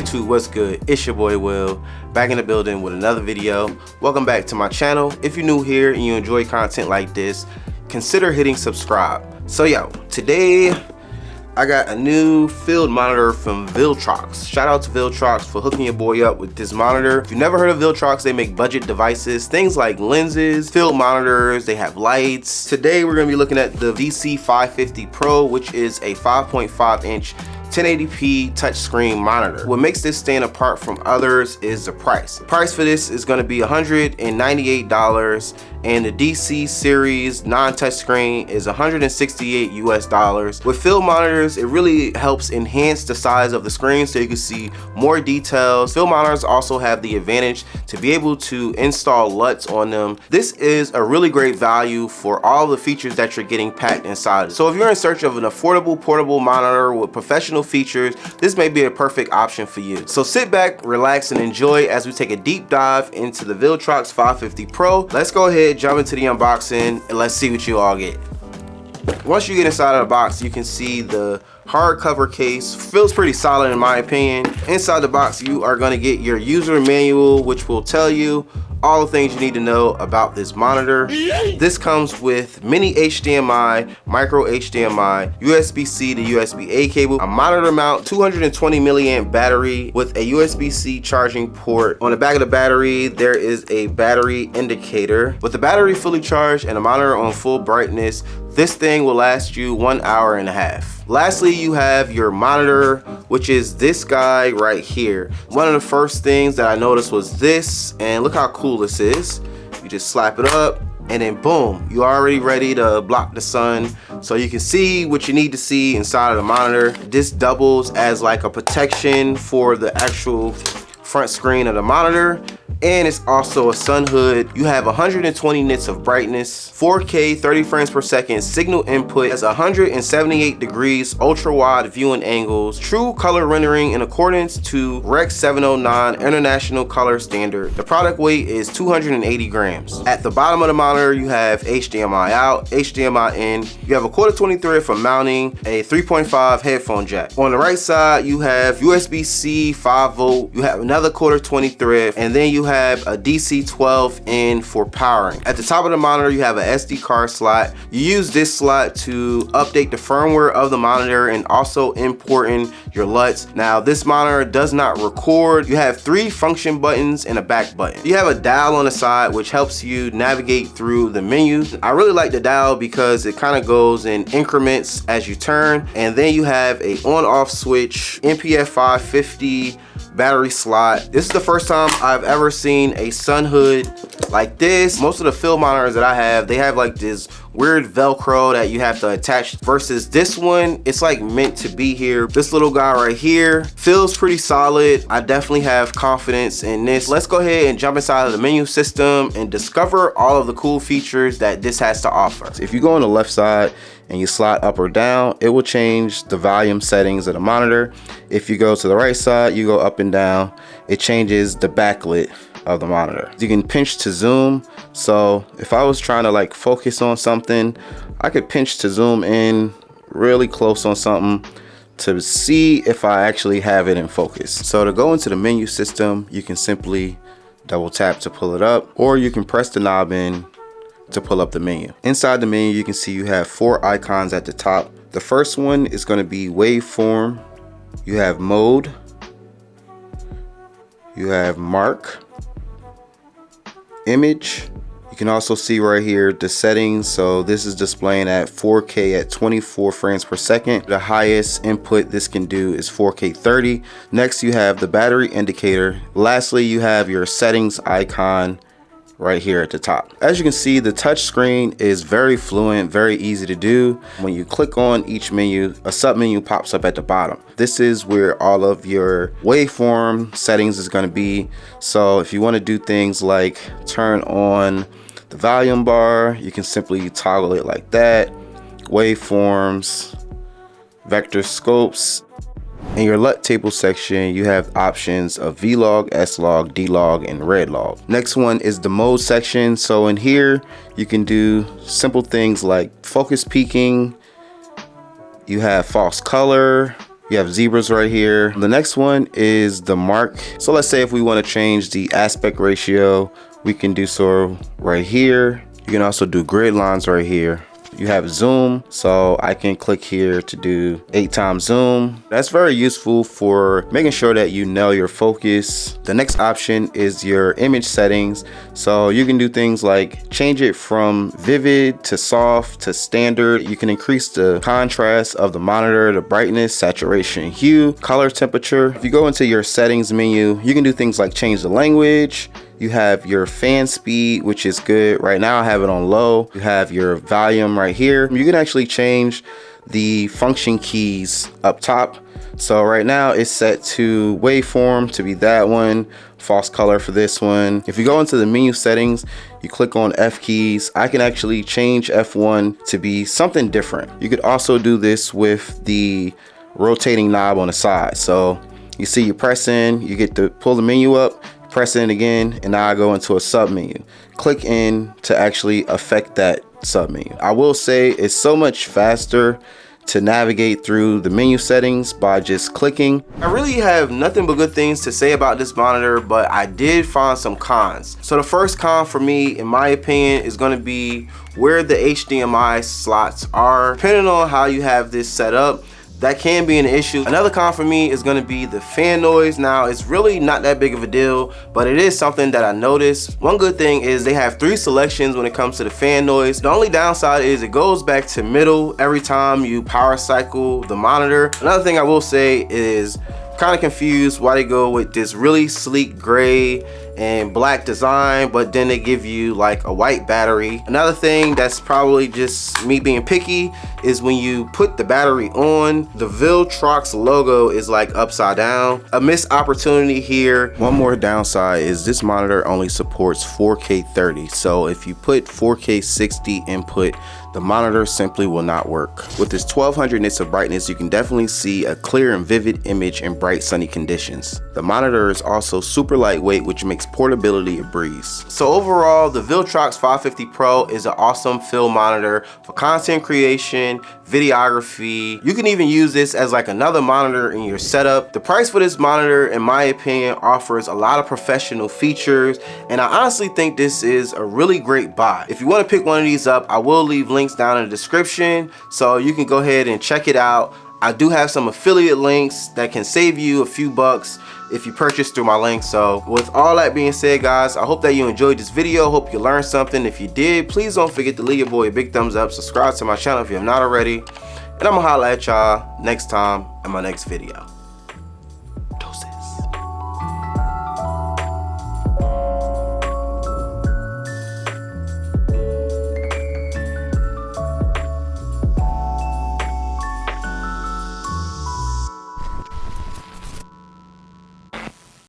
YouTube, what's good? It's your boy Will, back in the building with another video. Welcome back to my channel. If you're new here and you enjoy content like this, consider hitting subscribe. So yo, today I got a new field monitor from Viltrox. Shout out to Viltrox for hooking your boy up with this monitor. If you've never heard of Viltrox, they make budget devices, things like lenses, field monitors, they have lights. Today we're gonna be looking at the DC 550 Pro, which is a 5.5 inch 1080p touchscreen monitor. What makes this stand apart from others is the price. The price for this is going to be $198, and the DC series non-touchscreen is $168 US. With field monitors, it really helps enhance the size of the screen so you can see more details. Field monitors also have the advantage to be able to install Luts on them. This is a really great value for all the features that you're getting packed inside. So if you're in search of an affordable portable monitor with professional features, this may be a perfect option for you. So sit back, relax, and enjoy as we take a deep dive into the Viltrox 550 Pro. Let's go ahead, jump into the unboxing, and let's see what you all get. Once you get inside of the box, you can see the hardcover case. Feels pretty solid in my opinion. Inside the box, you are going to get your user manual, which will tell you all the things you need to know about this monitor. This comes with mini HDMI, micro HDMI, USB-C to USB-A cable, a monitor mount, 220 milliamp battery with a USB-C charging port. On the back of the battery, there is a battery indicator. With the battery fully charged and the monitor on full brightness, this thing will last you 1.5 hours. Lastly, you have your monitor, which is this guy right here. One of the first things that I noticed was this, and look how cool this is. You just slap it up, and then boom, you're already ready to block the sun so you can see what you need to see inside of the monitor. This doubles as like a protection for the actual front screen of the monitor, and it's also a sun hood. You have 120 nits of brightness, 4K 30 frames per second signal input, has 178 degrees ultra wide viewing angles, true color rendering in accordance to Rec 709 International Color Standard. The product weight is 280 grams. At the bottom of the monitor, you have HDMI out, HDMI in. You have a 1/4 thread for mounting, a 3.5 headphone jack. On the right side, you have USB-C 5 volt. You have another 1/4 thread, and then you have a DC 12 in for powering. At the top of the monitor, you have a SD card slot. You use this slot to update the firmware of the monitor and also importing your Luts. Now, this monitor does not record. You have 3 function buttons and a back button. You have a dial on the side which helps you navigate through the menu. I really like the dial because it kind of goes in increments as you turn, and then you have a on-off switch, NPF 550 battery slot. This is the first time I've ever seen a sun hood like this. Most of the field monitors that I have, they have like this weird Velcro that you have to attach, versus this one, it's like meant to be here. This little guy right here feels pretty solid. I definitely have confidence in this. Let's go ahead and jump inside of the menu system and discover all of the cool features that this has to offer. So if you go on the left side and you slide up or down, it will change the volume settings of the monitor. If you go to the right side, you go up and down, it changes the backlit of the monitor. You can pinch to zoom. So if I was trying to like focus on something, I could pinch to zoom in really close on something to see if I actually have it in focus. So to go into the menu system, you can simply double tap to pull it up, or you can press the knob in to pull up the menu. Inside the menu, you can see you have 4 icons at the top. The first one is going to be waveform. You have mode. You have mark, image. You can also see right here the settings. So this is displaying at 4K at 24 frames per second. The highest input this can do is 4K 30. Next, you have the battery indicator. Lastly, you have your settings icon right here at the top. As you can see, the touch screen is very fluent, very easy to do. When you click on each menu, a sub menu pops up at the bottom. This is where all of your waveform settings is going to be. So if you want to do things like turn on the volume bar, you can simply toggle it like that. Waveforms, vector scopes. In your LUT table section, you have options of V-log, S-log, D-log, and red log. Next one is the mode section. So in here, you can do simple things like focus peaking. You have false color, You have zebras right here. The next one is the mark. So let's say if we want to change the aspect ratio, we can do so right here. You can also do grid lines right here. You have zoom, so I can click here to do 8x zoom. That's very useful for making sure that you nail your focus. The next option is your image settings. So you can do things like change it from vivid to soft to standard. You can increase the contrast of the monitor, the brightness, saturation, hue, color temperature. If you go into your settings menu, you can do things like change the language. You have your fan speed, which is good. Right now I have it on low. You have your volume right here. You can actually change the function keys up top. So right now it's set to waveform to be that one, false color for this one. If you go into the menu settings, you click on F keys, I can actually change F1 to be something different. You could also do this with the rotating knob on the side. So you see you press in, you get to pull the menu up, press in again, and now I go into a sub menu. Click in to actually affect that sub menu. I will say it's so much faster to navigate through the menu settings by just clicking. I really have nothing but good things to say about this monitor, but I did find some cons. So the first con for me, in my opinion, is going to be where the HDMI slots are. Depending on how you have this set up, that can be an issue. Another con for me is going to be the fan noise. Now, it's really not that big of a deal, but it is something that I noticed. One good thing is they have 3 selections when it comes to the fan noise. The only downside is it goes back to middle every time you power cycle the monitor. Another thing I will say is kind of confused why they go with this really sleek gray and black design, but then they give you like a white battery. Another thing that's probably just me being picky is when you put the battery on, the Viltrox logo is like upside down. A missed opportunity here. One more downside is this monitor only supports 4K 30. So if you put 4K 60 input, the monitor simply will not work. With this 1200 nits of brightness, you can definitely see a clear and vivid image in bright sunny conditions. The monitor is also super lightweight, which makes portability a breeze. So overall, the Viltrox 550 Pro is an awesome film monitor for content creation, videography. You can even use this as like another monitor in your setup. The price for this monitor, in my opinion, offers a lot of professional features, and I honestly think this is a really great buy. If you want to pick one of these up, I will leave links down in the description so you can go ahead and check it out. I do have some affiliate links that can save you a few bucks if you purchase through my link. So with all that being said, guys, I hope that you enjoyed this video. Hope you learned something. If you did, please don't forget to leave your boy a big thumbs up, subscribe to my channel if you have not already, and I'm gonna holla at y'all next time in my next video.